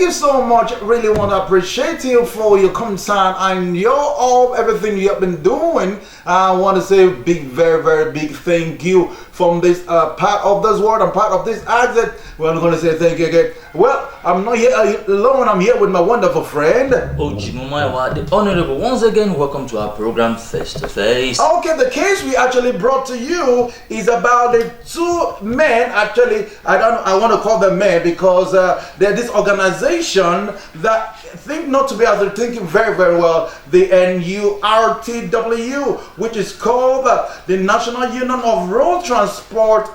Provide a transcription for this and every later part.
you so much. Really want to appreciate you for your concern and everything you have been doing. I want to say very big thank you from this part of this world and part of this accent. We're going to say thank you again. Well, I'm not here alone. I'm here with my wonderful friend Ojimomaiwa, the Honorable. Once again, welcome to our program Face to Face. Okay, the case we actually brought to you is about the two men. Actually, I want to call them men because they're this organization that think not to be as they're thinking very well. The Nurtw, which is called the National Union of Road Transport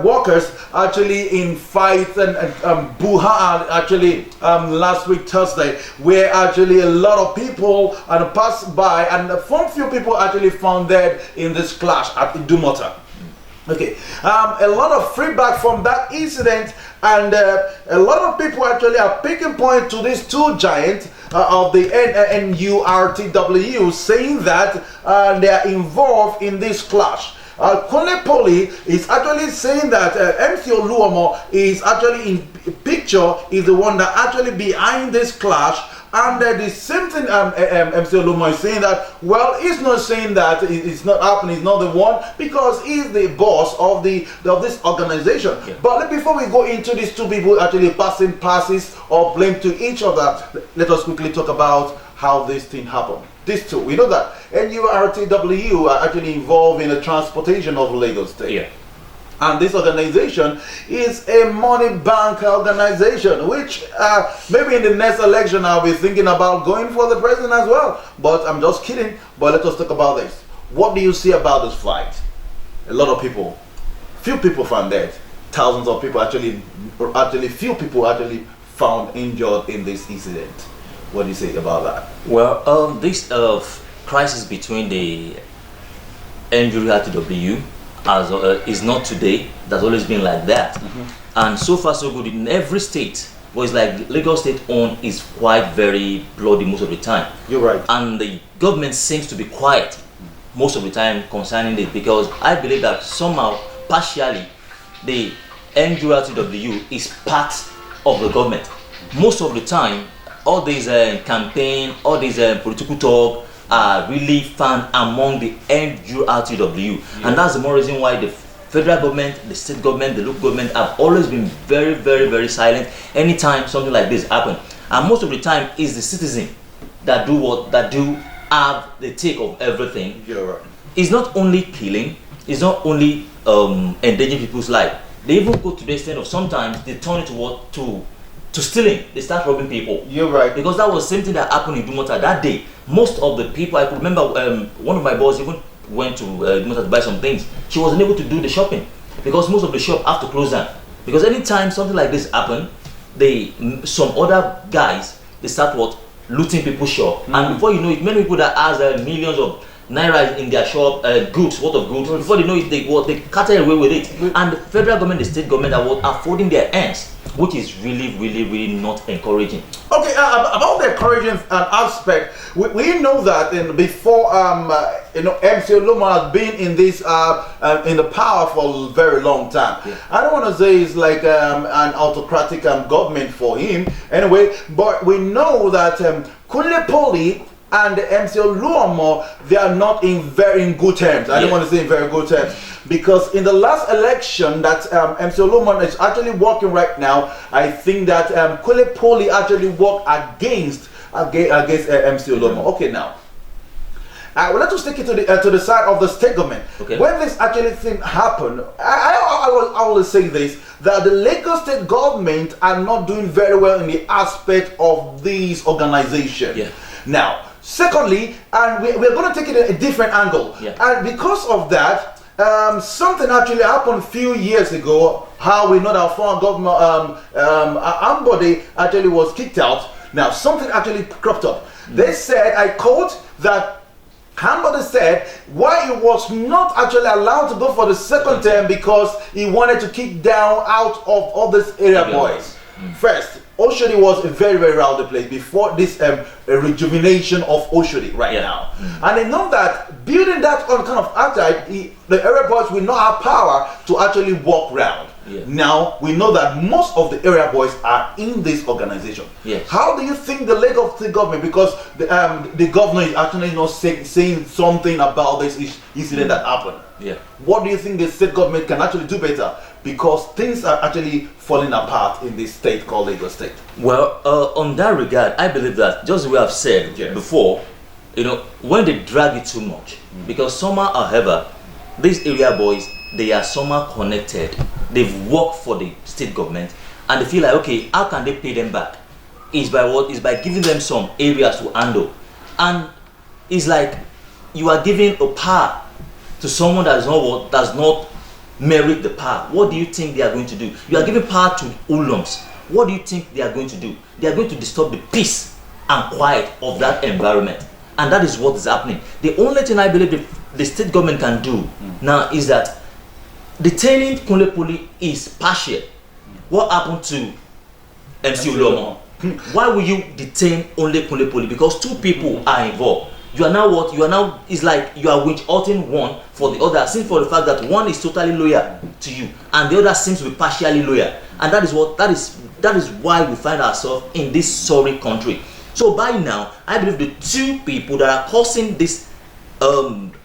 Workers, actually in fight and Buha actually last week Thursday, where actually a lot of people passed by and some few people actually found dead in this clash at Idumota. Okay, a lot of feedback from that incident, and a lot of people actually are picking point to these two giants of the Nurtw, saying that they are involved in this clash. Kunle is actually saying that MC Oluomo is actually in picture, is the one that actually behind this clash. And the same thing MC Oluomo is saying that, well, he's not saying that it's not happening, he's not the one, because he's the boss of this organization. Yeah. But before we go into these two people actually passing passes or blame to each other, let us quickly talk about how this thing happened. These two, we know that Nurtw are actually involved in the transportation of Lagos State. Yeah. And this organization is a money bank organization, which maybe in the next election I'll be thinking about going for the president as well. But I'm just kidding. But let us talk about this. What do you see about this fight? A lot of people, few people found dead. Thousands of people few people actually found injured in this incident. What do you say about that? Well, this crisis between the Nurtw is not today. That's always been like that. And so far so good in every state. But it's like Lagos State owned is quite very bloody most of the time. You're right. And the government seems to be quiet most of the time concerning it, because I believe that somehow partially the Nurtw is part of the government. Most of the time all these campaign, all these political talk are really found among the Nurtw, and that's the more reason why the federal government, the state government, the local government have always been very silent anytime something like this happen. And most of the time is the citizen that do have the take of everything. You're right. It's not only killing, it's not only endangering people's life. They even go to the extent of sometimes they turn it to stealing. They start robbing people. You're right. Because that was the same thing that happened in Idumota that day. Most of the people, I could remember one of my boys even went to Idumota to buy some things. She wasn't able to do the shopping because most of the shop have to close down. Because anytime something like this happen, some other guys, they start looting people's shop. And before you know it, many people that has millions of naira in their shop, goods, worth of goods, before they know it, they carry away with it. And the federal government, the state government are folding their hands, which is really not encouraging. Okay, about the encouraging aspect, we know that before MC Oluomo has been in this in the power for a very long time. Yeah. I don't want to say it's like an autocratic government for him anyway, but we know that Kunle and MC Oluomo, they are not in very good terms. I don't want to say in very good terms, because in the last election that MC Oluomo is actually working right now, I think that Kunle actually worked against MC Oluomo. Okay, now well, let us take it to the side of the state government. Okay. When this actually thing happened, I will say this, that the Lagos state government are not doing very well in the aspect of these organizations. Yeah. Now, secondly, and we're going to take it a different angle. Yeah. And because of that, something actually happened a few years ago, how we know that our former government, Ambode, actually was kicked out. Now, something actually cropped up. They said, I quote, that Ambode said why he was not actually allowed to go for the second term because he wanted to kick down out of all these area boys. First, Oshodi was a very rowdy place before this rejuvenation of Oshodi right now. And they know that building that on kind of outside, the area boys will not have power to actually walk around. Yeah. Now we know that most of the area boys are in this organization. Yes. How do you think the Lagos State government, because the governor is actually saying something about this incident that happened? Yeah. What do you think the state government can actually do better? Because things are actually falling apart in this state called Lagos State. Well, on that regard, I believe that just the way I've said Yes. before, when they drag it too much, because somehow, however, these area boys, they are somehow connected. They've worked for the state government, and they feel like, okay, how can they pay them back? Is by what? Is by giving them some areas to handle, and it's like you are giving a power to someone that does not merit the power. What do you think they are going to do? You are giving power to Oluomos. What do you think they are going to do? They are going to disturb the peace and quiet of that environment, and that is what is happening. The only thing I believe the state government can do now is that detaining Kunle is partial. What happened to MC Oluomo? Why will you detain only Kunle? Because two people are involved. You are now what? You are now, it's like you are witch hunting one for the other, since for the fact that one is totally loyal to you and the other seems to be partially loyal. And that is why we find ourselves in this sorry country. So by now, I believe the two people that are causing this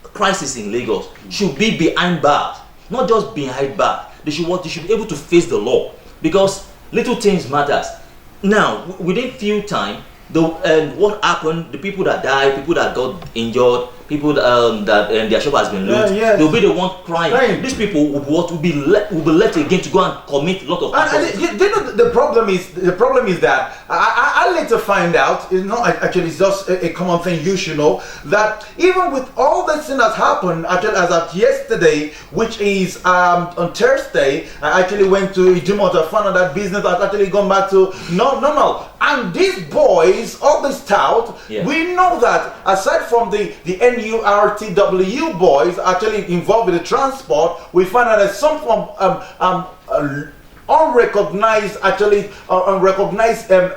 crisis in Lagos should be behind bars, not just behind bars. They should be able to face the law, because little things matters. Now, within few time, what happened, the people that died, people that got injured, people that their shop has been looted, they'll be the one crying. Right. These people will be left again to go and commit a lot of and you know the problem is that I later find out, it's not actually, it's just a common thing you should know, that even with all this thing that happened, actually as of yesterday, which is on Thursday, I actually went to Idumota, found out that business has actually gone back to normal. And these boys, all this tout, we know that aside from the Nurtw boys actually involved with the transport, we find out that some unrecognized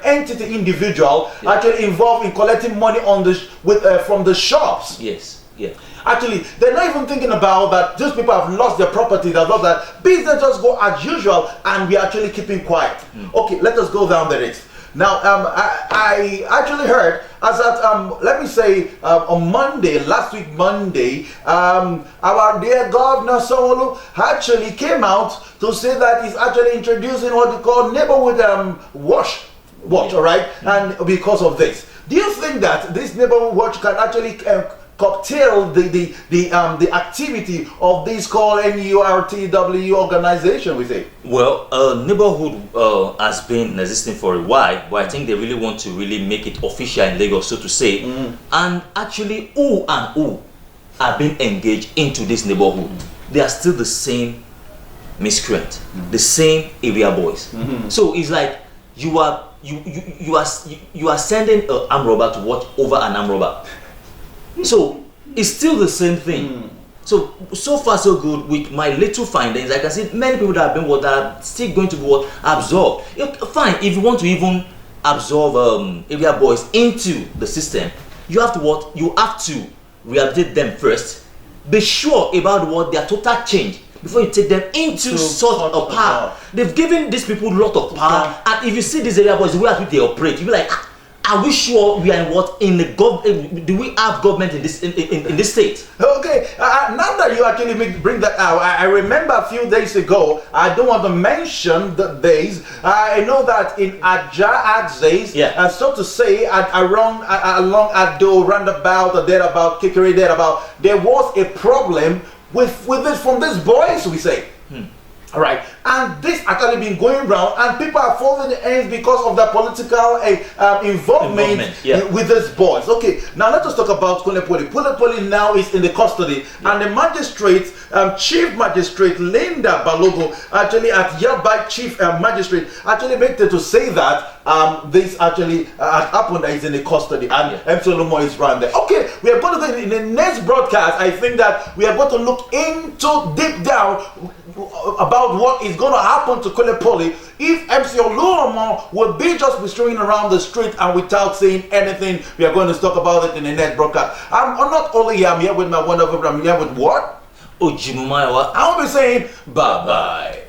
entity individual actually involved in collecting money from the shops. Yes. Yeah. Actually, they're not even thinking about that. Those people have lost their property. They've lost that. Business just go as usual, and we're actually keeping quiet. Okay, let us go down the list. Now, I actually heard as that let me say on Monday, last week Monday, our dear Governor Sanwo-Olu actually came out to say that he's actually introducing what they call neighborhood watch, all right, and because of this, do you think that this neighborhood watch can actually curtail the activity of this called Nurtw organization, we say? Well, neighborhood has been existing for a while, but I think they really want to really make it official in Lagos, so to say. And actually, who are being engaged into this neighborhood, they are still the same miscreant, the same area boys. So it's like you are sending an armed robber to watch over an armed robber. So it's still the same thing. So far so good with my little findings. I can see many people that have been that are still going to be absorbed. Fine, if you want to even absorb area boys into the system, you have to you have to rehabilitate them first. Be sure about their total change before you take them into such a power. They've given these people a lot of power, and if you see these area boys, the way at which they operate, you'll be like, are we sure we are in the do we have government in this state? Okay, now that you actually bring that out, I remember a few days ago, I don't want to mention the days, I know that in Aja days, so to say, along Ado, roundabout, thereabout, Kikeri, thereabout, there was a problem with this from these boys, we say. All right, and this actually been going around, and people are folding the ends because of the political involvement with these boys. Okay, now let us talk about Kunle. Kunle now is in the custody, and the magistrate, Chief Magistrate Linda Balogo, actually at Yabai Chief Magistrate, actually made it to say that this actually happened, that he's in the custody, and MC Oluomo is around there. Okay, we are going to go in the next broadcast. I think that we are going to look into deep down about what is going to happen to Kunle if MC Oluomo will be just strolling around the street and without saying anything. We are going to talk about it in the next broadcast. I'm not only here, I'm here with my wonderful, I'm here with what? Ojimumaiwa. I'll be saying bye bye.